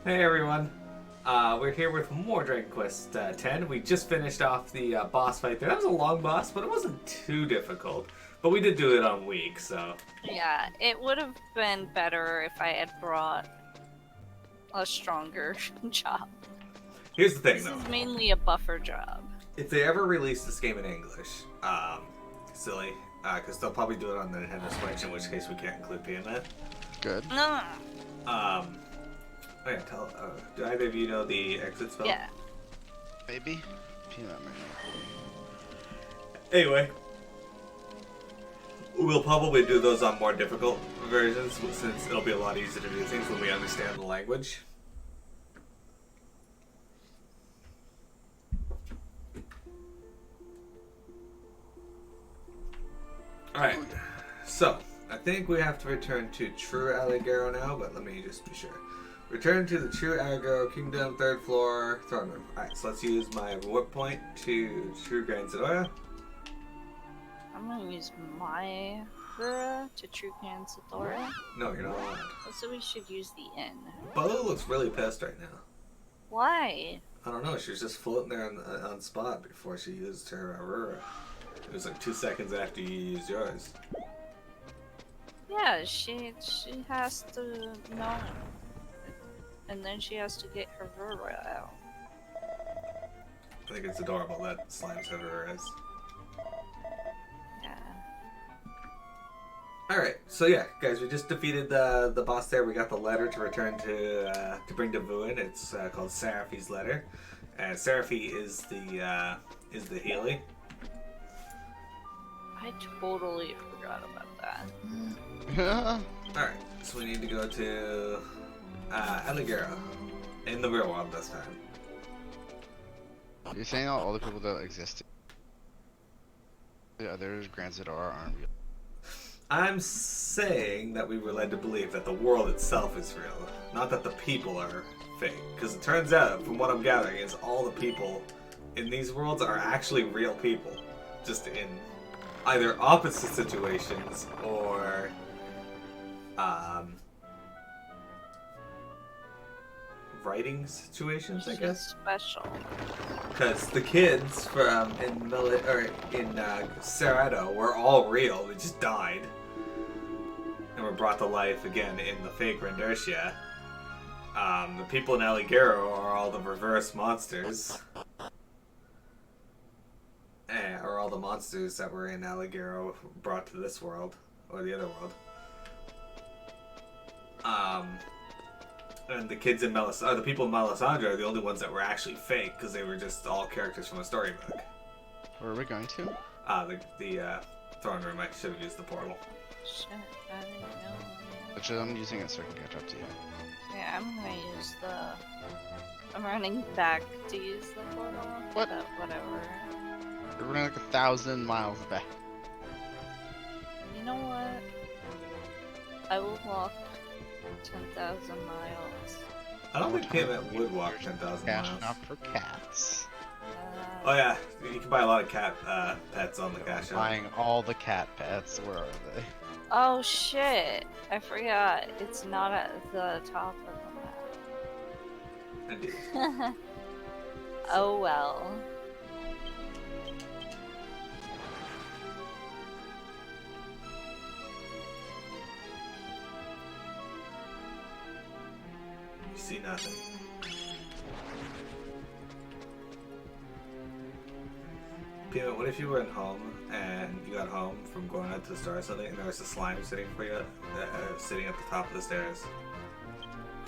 Hey everyone, we're here with more Dragon Quest X. We just finished off the boss fight there. That was a long boss, but it wasn't too difficult. But we did do it on weak, so... Yeah, it would have been better if I had brought a stronger job. Here's the thing, This though. is mainly a buffer job. If they ever release this game in English, silly, because they'll probably do it on the Nintendo Switch, in which case we can't include P in that. Good. No. Oh yeah, do either of you know the exit spell? Yeah. Maybe. Peanut might Anyway, we'll probably do those on more difficult versions, since it'll be a lot easier to do things when we understand the language. Alright, so, I think we have to return to True Aligero now, but let me just be sure. Return to the True Aligero Kingdom, 3rd floor, throne room. Alright, so let's use my warp point to True Grand Sidora. I'm gonna use my Gura to True Can Satora. No, you're not allowed. So we should use the inn. Bolo looks really pissed right now. Why? I don't know, she was just floating there on spot before she used her Aurora. It was like 2 seconds after you used yours. Yeah, she has to know. And then she has to get her Gura out. I think it's adorable that Slime's Aurora is. Yeah. Alright, so yeah, guys, we just defeated the boss there. We got the letter to return to bring to Vuin. It's called Seraphi's letter. Seraphi is the Healy. I totally forgot about that. know. Alright, so we need to go to Aligero. In the real world this time. You're saying all the people that exist, the others, Grand Zidara, aren't real. I'm saying that we were led to believe that the world itself is real, not that the people are fake. Because it turns out, from what I'm gathering, is all the people in these worlds are actually real people. Just in either opposite situations or writing situations, I guess. Special. Because the kids from in Serrato were all real. They just died and were brought to life again in the fake Rendertia. The people in Aligero are all the reverse monsters. Or all the monsters that were in Aligero brought to this world or the other world. And the kids in the people in Melisandre are the only ones that were actually fake because they were just all characters from a storybook. Where are we going to? The throne room. I should have used the portal. Shit, I didn't know. Actually, I'm using it so I can catch up to you. Yeah, I'm gonna use the... I'm running back to use the portal. What? But whatever. We're running like 1,000 miles back. You know what? I will walk 10,000 miles. I don't think Payment would walk 10,000 Cash miles. out for cats. Oh yeah, you can buy a lot of cat pets on the cash app. Buying all the cat pets. Where are they? Oh shit! I forgot. It's not at the top of Indeed. the map. Oh well. You see nothing. Payment, what if you were at home and you got home from going out to the store or something and there was a slime sitting for you, sitting at the top of the stairs?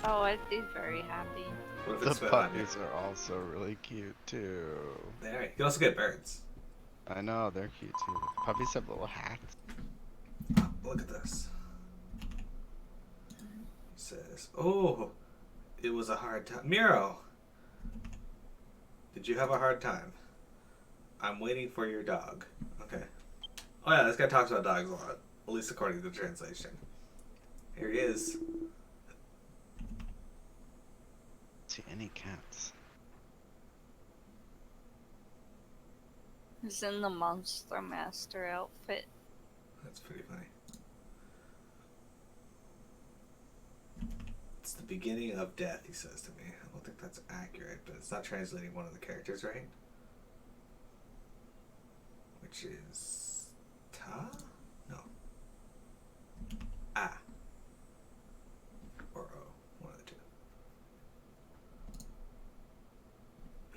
Oh, I'd be very happy. What if it The spit on you? puppies are also really cute too. There, you can also get birds. I know, they're cute too. Puppies have little hats. Oh, look at this. It says, oh, it was a hard time. Miro! Did you have a hard time? I'm waiting for your dog. Okay. Oh yeah, this guy talks about dogs a lot. At least according to the translation. Here he is. See any cats? He's in the Monster Master outfit. That's pretty funny. It's the beginning of death, he says to me. I don't think that's accurate, but it's not translating one of the characters right. Which is Ta? No. Ah. Or O. One of the two.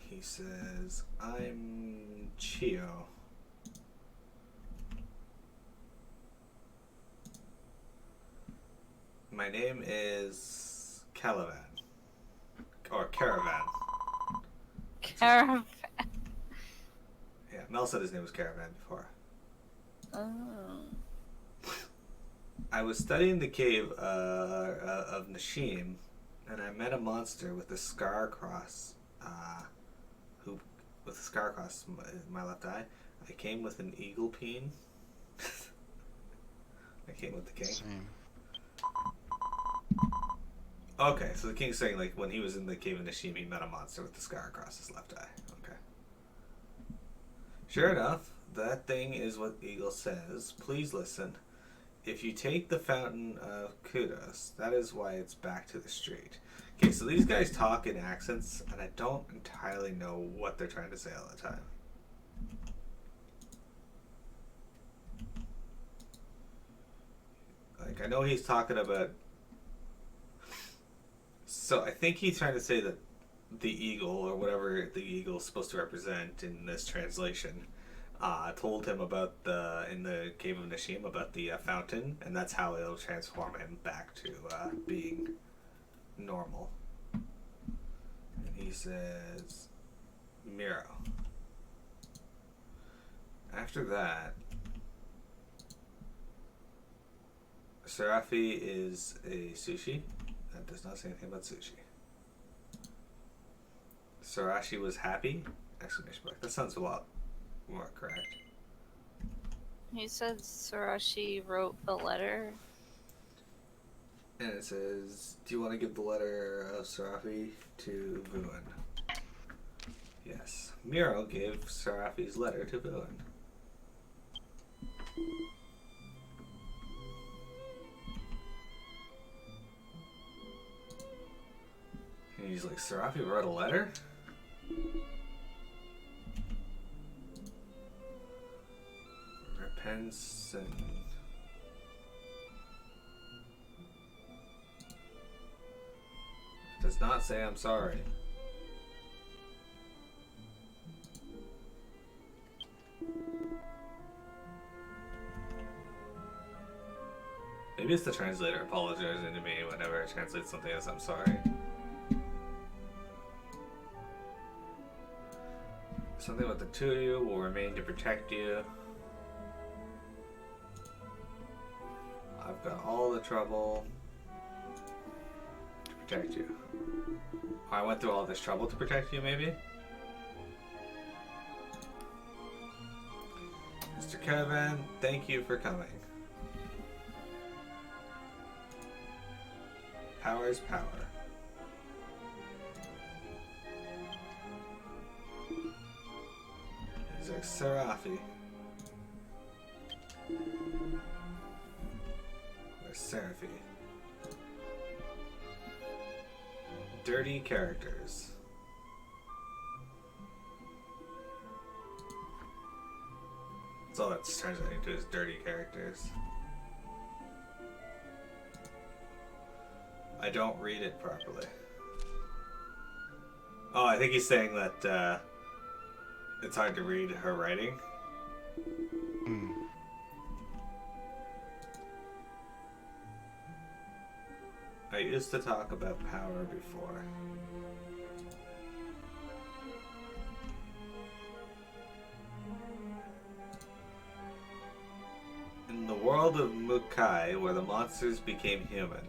He says, I'm Chio. My name is Carevan. Or Carevan. Caravan. Yeah, Mel said his name was Carevan before. Oh. I was studying the cave of Nashim, and I met a monster with a scar across, with a scar across my left eye. I came with an eagle peen. I came with the king. Same. Okay, so the king's saying, like, when he was in the cave of Nashim, he met a monster with a scar across his left eye. Okay. Sure enough, that thing is what Eagle says. Please listen. If you take the Fountain of Kudos, that is why it's back to the street. Okay, so these guys talk in accents, and I don't entirely know what they're trying to say all the time. Like, I know he's talking about... So I think he's trying to say that the eagle, or whatever the eagle is supposed to represent in this translation, told him about in the cave of Nashim about the fountain, and that's how it'll transform him back to being normal. And he says, Miro. After that, Serafi is a sushi. That does not say anything about sushi. Sarashi was happy? Exclamation mark. That sounds a lot more correct. He said Sarashi wrote the letter. And it says, do you want to give the letter of Sarafi to Vuan? Yes. Miro gave Sarafi's letter to Vuan. And he's like, Sarafi wrote a letter? Repents and... Does not say I'm sorry. Maybe it's the translator apologizing to me whenever I translate something as I'm sorry. Something about the two of you will remain to protect you. I've got all the trouble to protect you. I went through all this trouble to protect you, maybe? Mr. Carevan, thank you for coming. Power is power. He's like, Serafi. Or Seraphi. Dirty characters. That's all that's translating to is dirty characters. I don't read it properly. Oh, I think he's saying that it's hard to read her writing. Mm. I used to talk about power before. In the world of Mukai, where the monsters became human,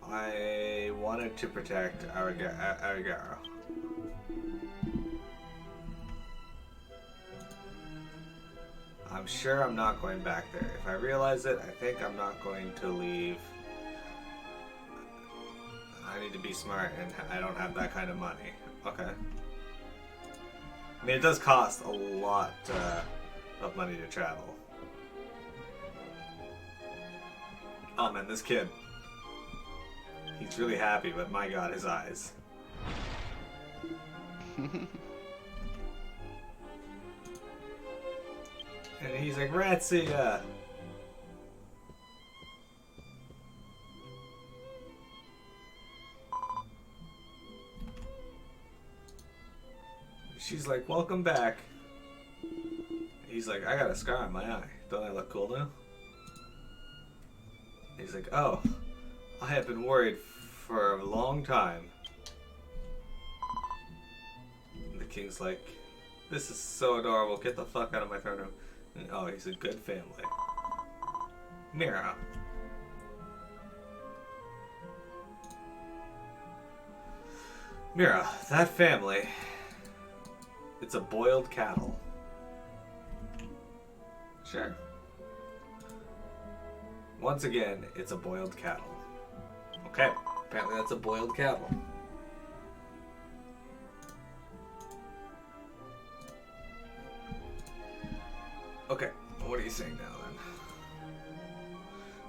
I wanted to protect Arigaro. I'm sure I'm not going back there. If I realize it, I think I'm not going to leave. I need to be smart, and I don't have that kind of money. Okay. I mean, it does cost a lot of money to travel. Oh man, this kid. He's really happy, but my god, his eyes. And he's like, Razzia! She's like, welcome back. He's like, I got a scar on my eye. Don't I look cool now? He's like, oh, I have been worried for a long time. And the king's like, this is so adorable. Get the fuck out of my throne room. And, oh, he's a good family. Mira. Mira, that family, it's a boiled cattle. Sure. Once again, it's a boiled cattle. Okay, apparently that's a boiled cattle. Okay, what are you saying now then?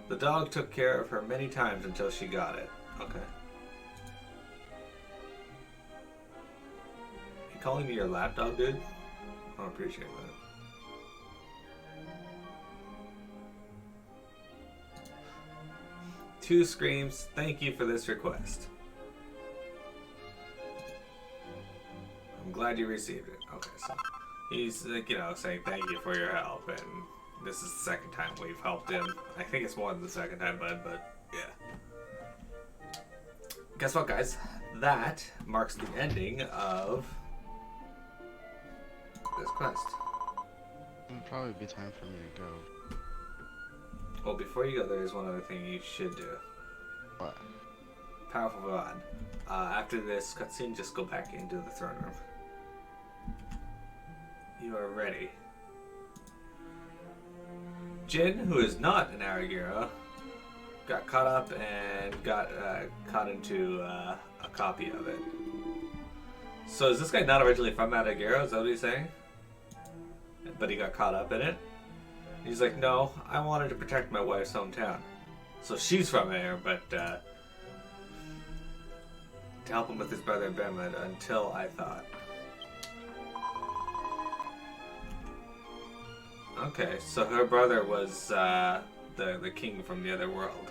The dog took care of her many times until she got it. Okay. You calling me your lapdog, dude? I don't appreciate that. Two screams, thank you for this request. I'm glad you received it. Okay, so he's like, you know, saying thank you for your help, and this is the second time we've helped him. I think it's more than the second time, bud, but yeah. Guess what, guys? That marks the ending of this quest. It'll probably be time for me to go. Well, before you go, there is one other thing you should do. What? Powerful God. After this cutscene, just go back into the throne room. You are ready. Jin, who is not an Aragiro, got caught up and got caught into a copy of it. So is this guy not originally from Aragiro? Is that what he's saying? But he got caught up in it? He's like, no, I wanted to protect my wife's hometown. So she's from there, but to help him with his brother Bermud until I thought. Okay, so her brother was the king from the other world.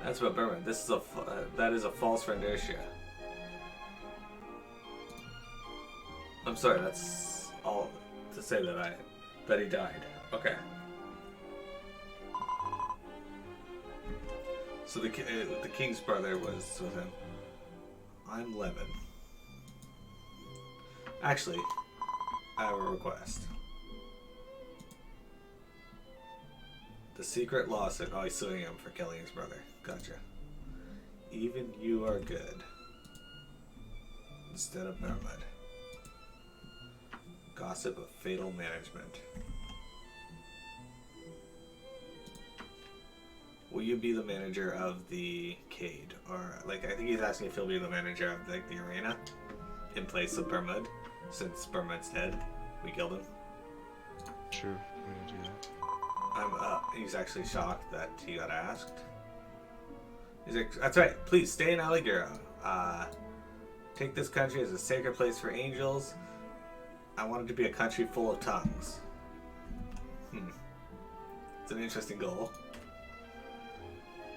That's what Bermud. This is that is a false rendition. I'm sorry, that's all to say that he died. Okay. So the king's brother was with him. I'm Levin. Actually, I have a request. The secret lawsuit. Oh, he's suing him for killing his brother. Gotcha. Even you are good. Instead of Mermud. Gossip of fatal management. Will you be the manager of the Cade? Or, like, I think he's asking if he'll be the manager of, like, the arena in place of Bermud, since Bermud's dead. We killed him. Sure, we're gonna do that. He's actually shocked that he got asked. He's like, that's right, please stay in Aligero. Take this country as a sacred place for angels. I want it to be a country full of tongues. It's an interesting goal.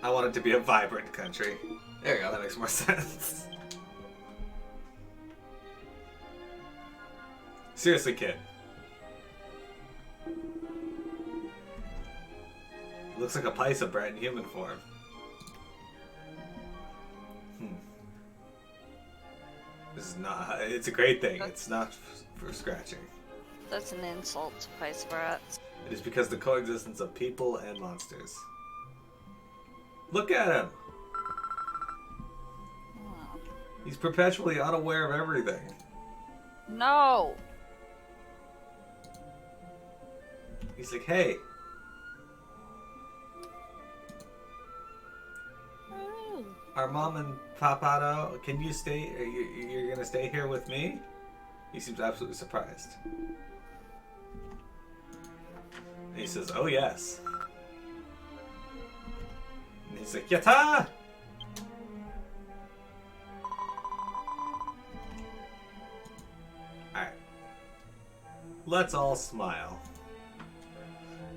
I want it to be a vibrant country. There you go, that makes more sense. Seriously, kid. Looks like a Paisa bred in human form. This is not... It's a great thing. It's not for scratching. That's an insult to Pice Brats. It is because the coexistence of people and monsters. Look at him! Oh. He's perpetually unaware of everything. No! He's like, hey. Our mom and Papato, can you stay? You're gonna stay here with me? He seems absolutely surprised. He says, oh yes. he's like, Yata! Alright. Let's all smile.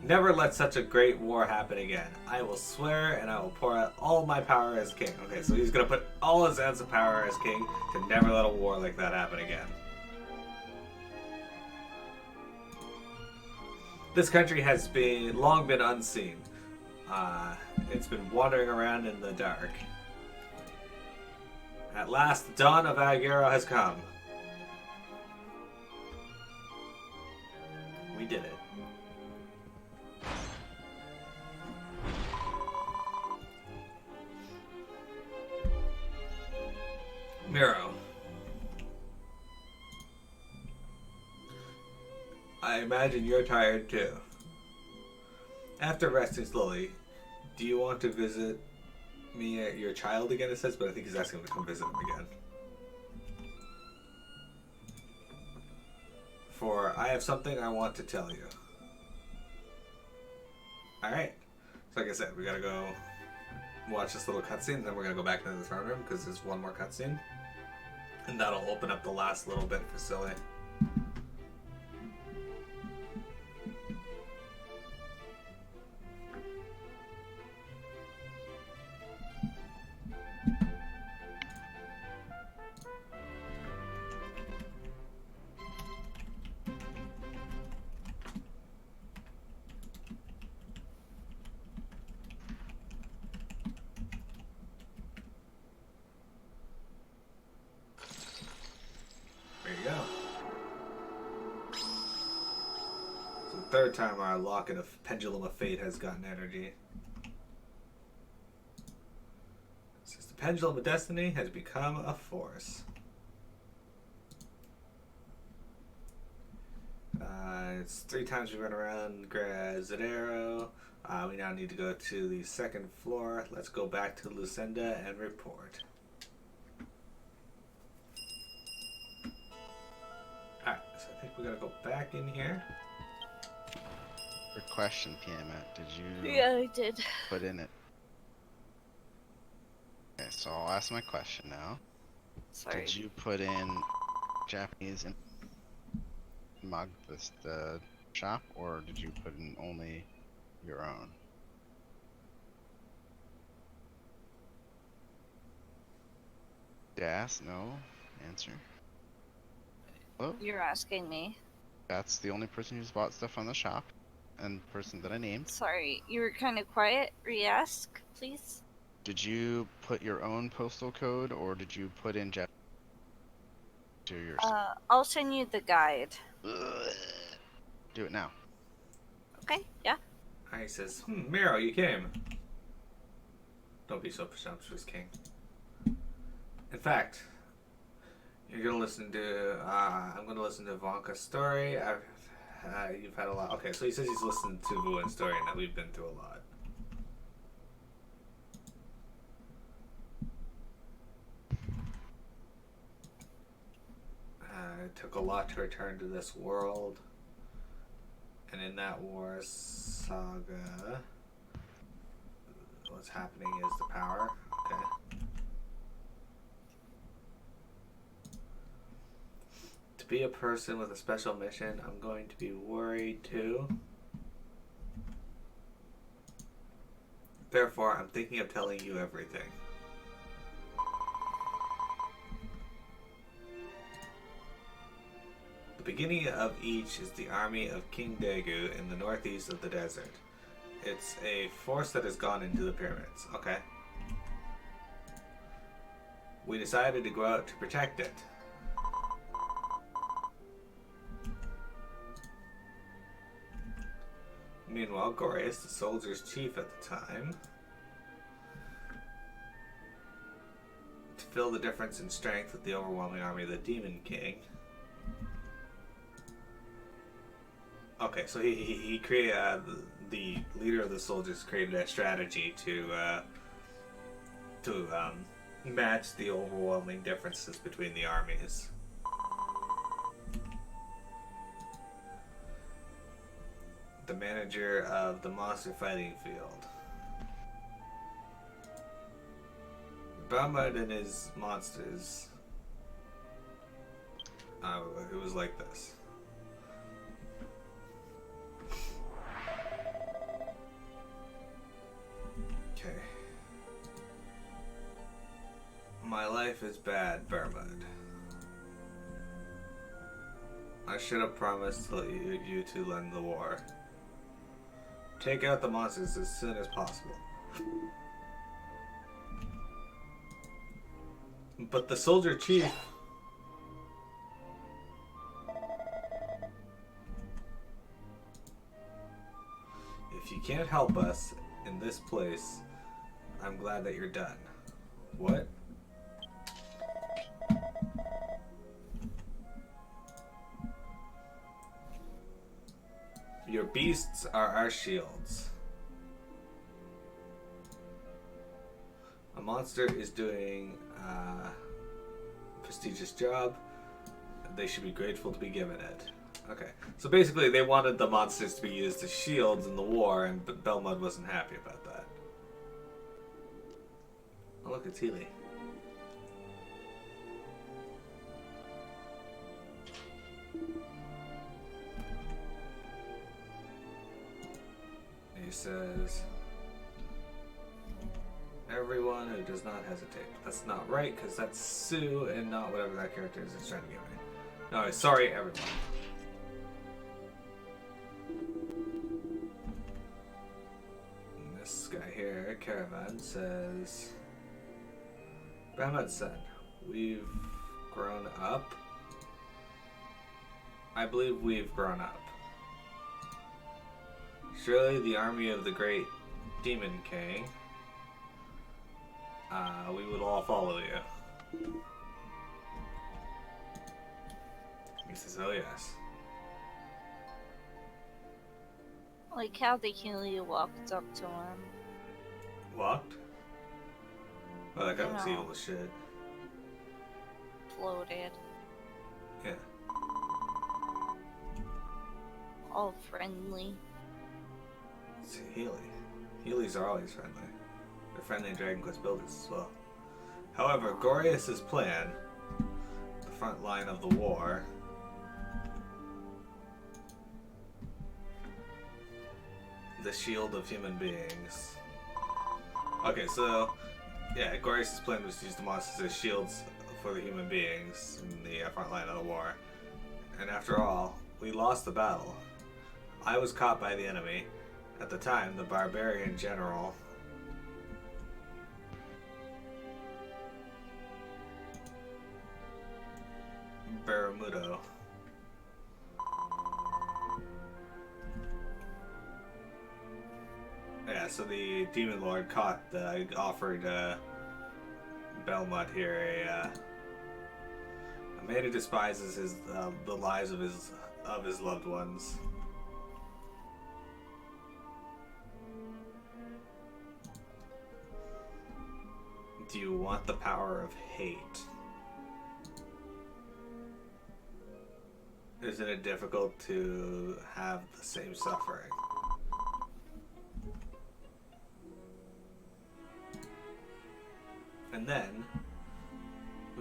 Never let such a great war happen again. I will swear and I will pour out all my power as king. Okay, so he's gonna put all his ounce of power as king to never let a war like that happen again. This country has long been unseen. It's been wandering around in the dark. At last, the dawn of Agero has come. We did it. Miro. I imagine you're tired too. After resting slowly, do you want to visit me at your child again, it says, but I think he's asking him to come visit him again. For I have something I want to tell you. Alright. So like I said, we gotta go watch this little cutscene, then we're gonna go back into the throne room because there's one more cutscene. And that'll open up the last little bit for Silly. Third time our locket of Pendulum of Fate has gotten energy. It says the Pendulum of Destiny has become a force. It's 3 times we run around Zadero. We now need to go to the 2nd floor. Let's go back to Lucinda and report. Alright, so I think we gotta go back in here. Your question, Tiamat, did you Yeah, I did. put in it? Okay, so I'll ask my question now. Sorry. Did you put in Japanese in the shop, or did you put in only your own? Yes, no, answer. Oh, You're asking me. that's the only person who's bought stuff on the shop. And person that I named. Sorry, you were kind of quiet. Re-ask, please. Did you put your own postal code, or did you put in Japanese to your? I'll send you the guide. Do it now. Okay, yeah. He says, Miro, you came. Don't be so presumptuous, King. In fact, you're gonna listen to, I'm gonna listen to Ivanka's story. You've had a lot. Okay, so he says he's listened to Vuen's story and that we've been through a lot. It took a lot to return to this world. And in that war saga, what's happening is the power. Okay. To be a person with a special mission, I'm going to be worried too. Therefore, I'm thinking of telling you everything. The beginning of each is the army of King Daegu in the northeast of the desert. It's a force that has gone into the pyramids. Okay. We decided to go out to protect it. Meanwhile, Gorius, the soldier's chief at the time, to fill the difference in strength with the overwhelming army of the Demon King. Okay, so he created, the leader of the soldiers created a strategy to match the overwhelming differences between the armies. The manager of the monster fighting field. Bahamut and his monsters, it was like this. Okay. My life is bad, Bahamut. I should have promised to let you two end the war. Take out the monsters as soon as possible. But the soldier chief... If you can't help us in this place, I'm glad that you're done. What? Your beasts are our shields. A monster is doing a prestigious job. They should be grateful to be given it. Okay, so basically they wanted the monsters to be used as shields in the war, and Bahamut wasn't happy about that. Oh look, it's Healy. He says, everyone who does not hesitate. That's not right, because that's Sue and not whatever that character is trying to give me. No, sorry, everyone. And this guy here, Carevan, says, Bahamut said, we've grown up. I believe we've grown up. Surely the army of the great Demon King, we would all follow you. He says, oh yes. Like how the Healy walked up to him. Walked? Oh, that guy looks No. evil as shit. Floated. Yeah. All friendly. It's Healy. Healys are always friendly. They're friendly Dragon Quest builders as well. However, Gorius's plan, the front line of the war, the shield of human beings. Okay, so yeah, Gorius's plan was to use the monsters as shields for the human beings in the front line of the war. And after all, we lost the battle. I was caught by the enemy. At the time, the barbarian general Baramudo. Yeah, so the demon lord offered Bahamut here a man who despises the lives of his loved ones. Do you want the power of hate? Isn't it difficult to have the same suffering? And then,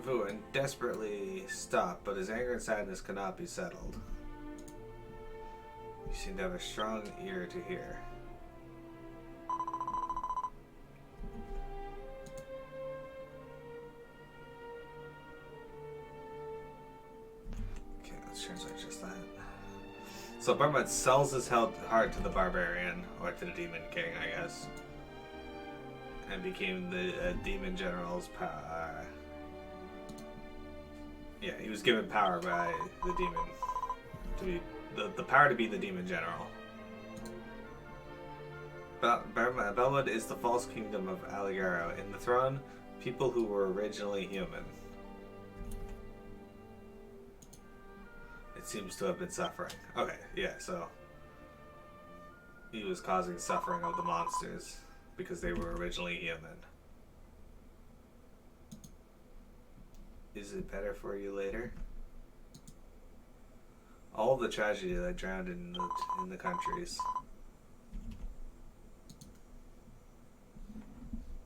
Vuin desperately stopped, but his anger and sadness could not be settled. You seem to have a strong ear to hear. Okay, let's translate just that. So Bahamut sells his heart to the barbarian, or to the demon king, I guess, and became the demon general's power. Yeah, he was given power by the demon to be the power to be the demon general. Bahamut is the false kingdom of Aligaro. In the throne, people who were originally human. It seems to have been suffering. Okay, yeah, so he was causing suffering of the monsters because they were originally human. Is it better for you later? All the tragedy that drowned in the countries.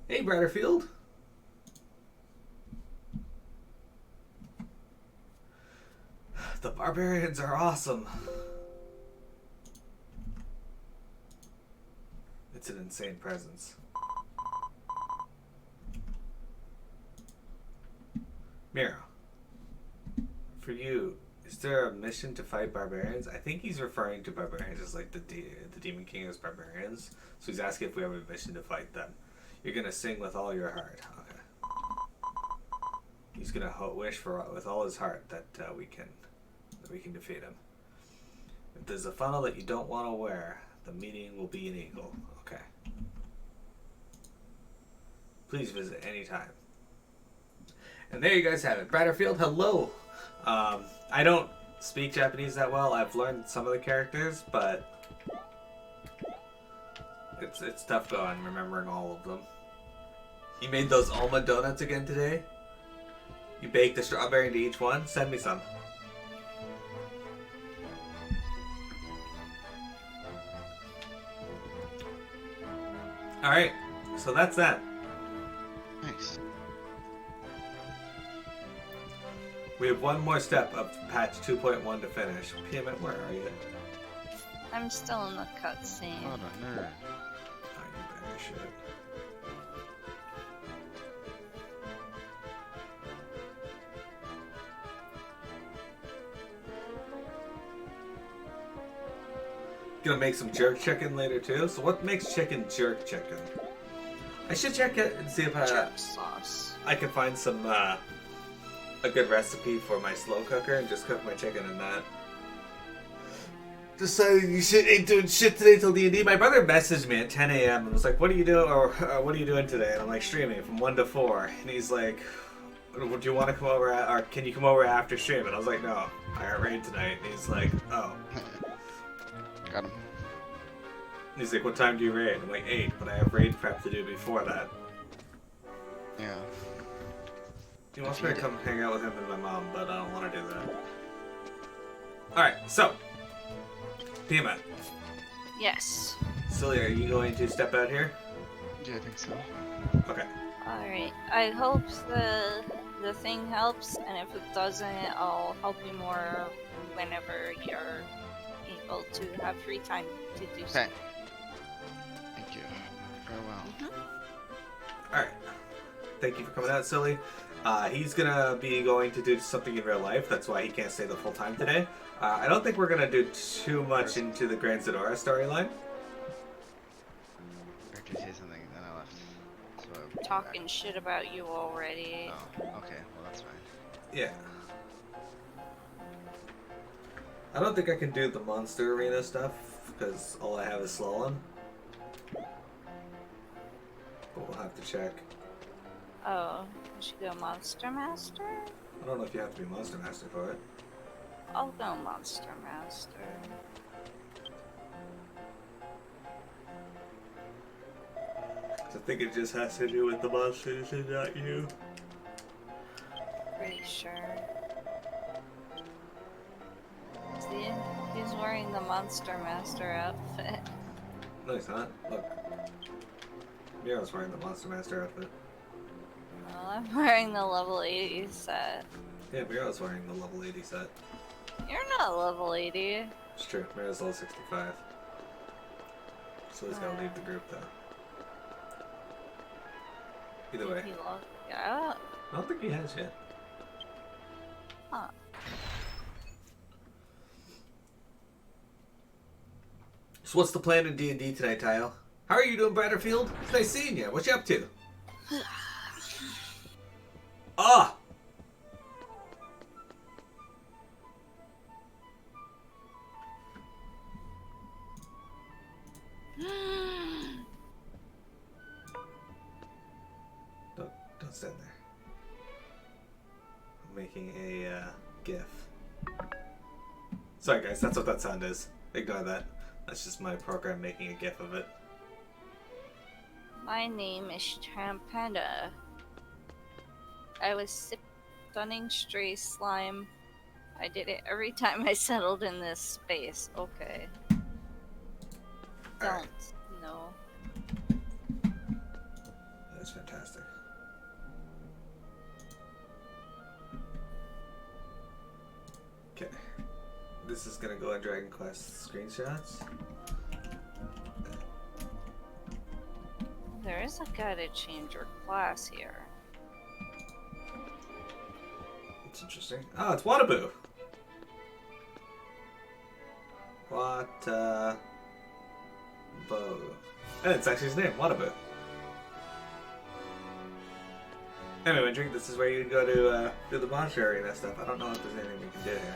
Hey, Bratterfield. The barbarians are awesome. It's an insane presence. Miro, for you, is there a mission to fight barbarians? I think he's referring to barbarians as like the Demon King is barbarians. So he's asking if we have a mission to fight them. You're gonna sing with all your heart. Okay. He's gonna wish for with all his heart that we can defeat him. If there's a funnel that you don't want to wear, the meaning will be an eagle. Okay. Please visit anytime. And there you guys have it. Battlefield, hello. I don't speak Japanese that well. I've learned some of the characters, but it's tough going remembering all of them. You made those almond donuts again today? You baked a strawberry into each one? Send me some. Alright, so that's that. Nice. We have one more step of patch 2.1 to finish. Piamette, where are you? I'm still in the cutscene. Oh, the nerd. Oh, you better shit. Gonna make some jerk chicken later too. So what makes chicken jerk chicken? I should check it and see if Jerk sauce. I can find some a good recipe for my slow cooker and just cook my chicken in that. Decided you ain't doing shit today till D&D. My brother messaged me at 10 a.m. and was like, "What are you doing? Or what are you doing today?" And I'm like, "Streaming from 1 to 4." And he's like, "Do you want to come over? Or can you come over after stream?" And I was like, "No, I got raid tonight." And he's like, "Oh." Got him. And he's like, "What time do you raid?" I'm like, 8, but I have raid prep to do before that. Yeah. He wants me to come hang out with him and my mom, but I don't want to do that. Alright, so. Piamette. Yes. Silly, are you going to step out here? Yeah, I think so. Okay. Alright. I hope the thing helps, and if it doesn't, I'll help you more whenever you're able to have free time to do so. Okay. Thank you. Farewell. Alright. Thank you for coming out, Silly. He's gonna be going to do something in real life. That's why he can't stay the full time today. I don't think we're gonna do too much into the Grand Zadora storyline. Or did you say something, then I left. So I went Talking back. shit about you already. Oh, okay. Well, that's fine. Yeah. I don't think I can do the monster arena stuff because all I have is Slolan. But we'll have to check. Oh, you should go Monster Master? I don't know if you have to be Monster Master for it. I'll go Monster Master. I think it just has to do with the monsters and not you. Pretty sure. See? He's wearing the Monster Master outfit. No, he's not. Look. Miro's wearing the Monster Master outfit. Well, I'm wearing the level 80 set. Yeah, Miro's wearing the level 80 set. You're not level 80. It's true. Miro's level 65. So he's gotta leave the group though. Either way. He logged out? I don't think he has yet. Huh. So what's the plan in D&D tonight, Tile? How are you doing, Battlefield? It's nice seeing you. What you up to? Ah! Don't stand there. I'm making a GIF. Sorry guys, that's what that sound is. Ignore that. That's just my program making a GIF of it. My name is Trampanda. I was stunning stray slime. I did it every time I settled in this space. Okay. All right. Don't know. That's fantastic. Okay. This is gonna go in Dragon Quest screenshots. There is a guy to change your class here. It's interesting. Oh, it's Watabu. Watabu. And it's actually his name, Watabu. Anyway, Drink, this is where you go to do the monster arena stuff. I don't know if there's anything we can do here.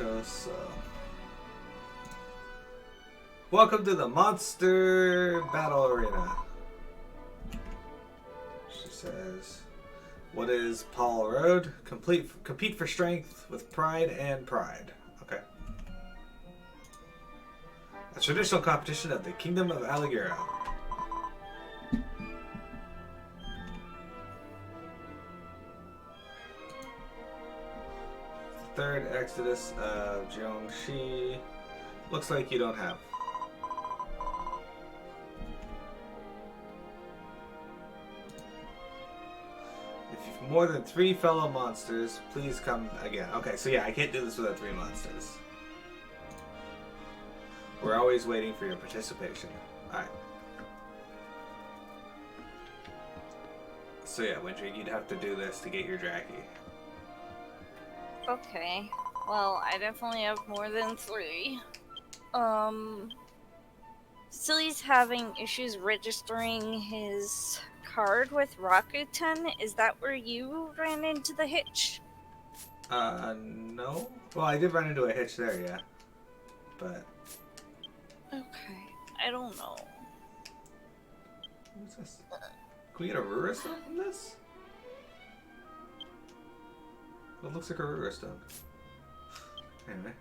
Yokoso. Welcome to the Monster Battle Arena. She says, what is Paul Road? Compete for strength with pride and pride. Okay. A traditional competition of the Kingdom of Aligura. Third Exodus of Jiangxi. Looks like you don't have. If you've more than 3 fellow monsters, please come again. Okay, so yeah, I can't do this without 3 monsters. We're always waiting for your participation. Alright. So yeah, Wintry, you'd have to do this to get your Draki. Okay. Well, I definitely have more than 3. Silly's having issues registering his card with Rakuten. Is that where you ran into the hitch? No. Well, I did run into a hitch there, yeah. But... Okay. I don't know. What's this? Can we get a Rura stone from this? Well, it looks like a Rura stone. Anyway.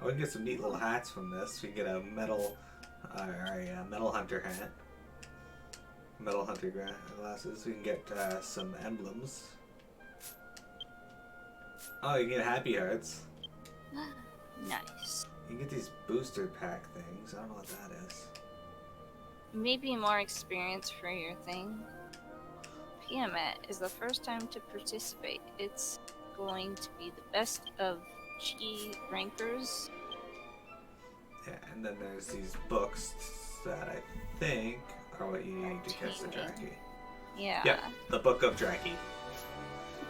Oh, we can get some neat little hats from this. We can get a metal... metal hunter hat. Metal hunter glasses. We can get some emblems. Oh, you can get happy hearts. Nice. You can get these booster pack things. I don't know what that is. Maybe more experience for your thing. Piamet is the first time to participate. It's going to be the best of G rankers. Yeah, and then there's these books that I think are what you need to catch the Draki. Yeah. Yep, the Book of Draki.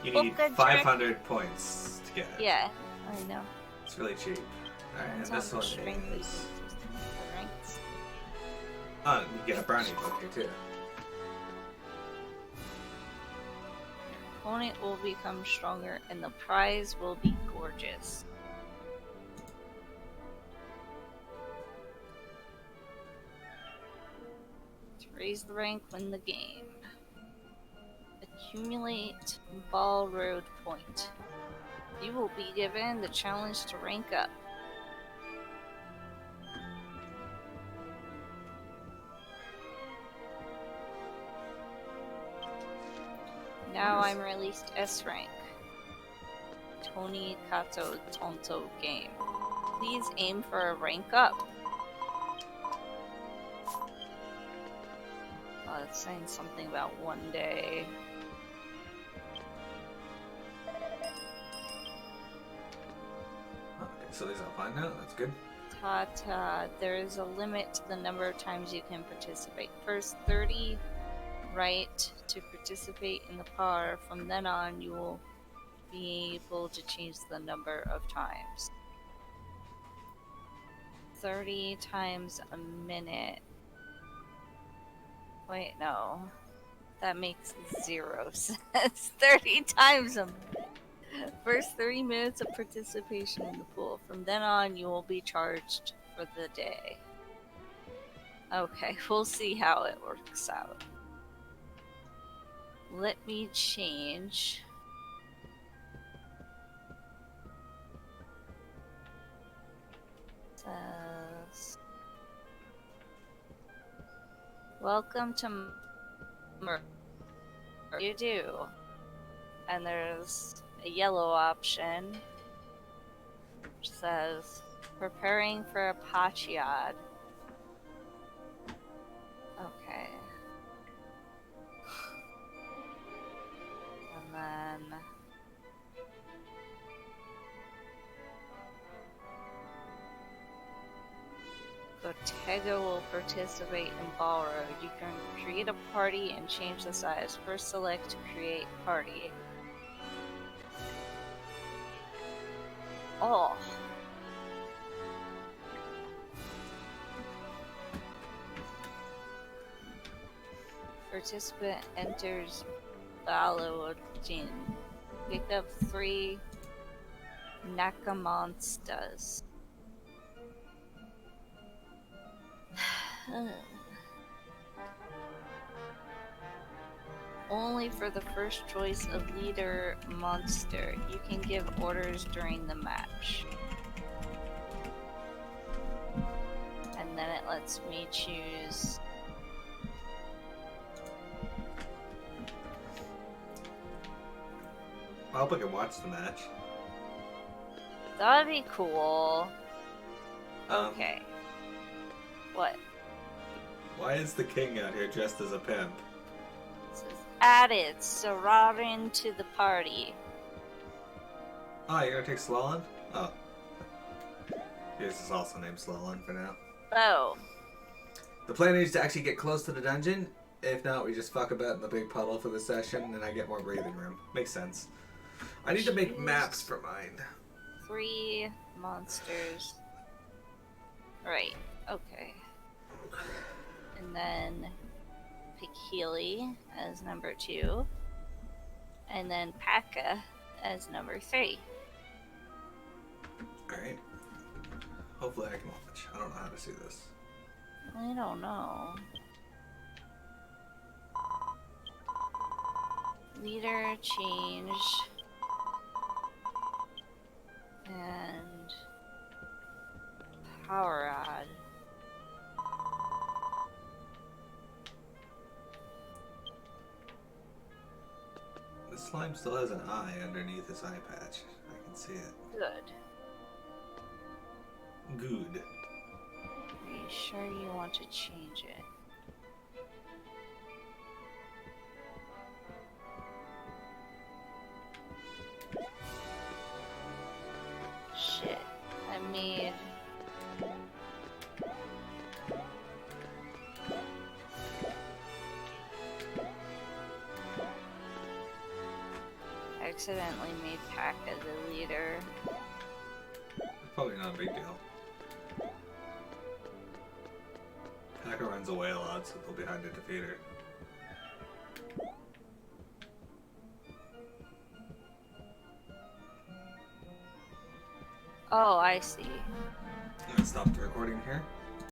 You need 500 points to get it. Yeah, I know. It's really cheap. Alright, and this one is... Oh, you get a brownie book here too. Your opponent will become stronger and the prize will be gorgeous. To raise the rank, win the game. Accumulate Ball Road Point. You will be given the challenge to rank up. Now I'm released S rank. Tony Kato Tonto game. Please aim for a rank up. Oh, it's saying something about 1 day. Okay, so these are fine now. That's good. Tata, there is a limit to the number of times you can participate. First 30 right to participate in the par. From then on, you will be able to change the number of times. 30 times a minute. Wait, no. That makes 0 sense. 30 times a minute. First 30 minutes of participation in the pool. From then on, you will be charged for the day. Okay, we'll see how it works out. Let me change. Says, welcome to You do. And there's a yellow option which says preparing for a Pachiad. Okay. And then Tego will participate in Ball Road. You can create a party and change the size. First select create party. Oh. Participant enters Balodin. Pick up 3 Nakamonstas. Only for the first choice of leader monster. You can give orders during the match. And then it lets me choose. I hope I can watch the match. That'd be cool. Okay. What? Why is the king out here dressed as a pimp? It says added Sararin to the party. Oh, you're gonna take Slolan? Oh. Yours is also named Slolan for now. Oh. The plan is to actually get close to the dungeon. If not, we just fuck about in the big puddle for the session, and I get more breathing room. Makes sense. I need to make maps for mine. 3 monsters. Right, okay. And then pick Healy as number 2. And then Paka as number 3. Alright. Hopefully I can watch. I don't know how to see this. I don't know. Leader change. And power rod. The slime still has an eye underneath his eye patch. I can see it. Good. Good. Are you sure you want to change it? Shit. I made... I accidentally made Paka the leader. Probably not a big deal. Packer runs away a lot, so they'll be hard to defeat her. Oh, I see. I'm gonna stop the recording here.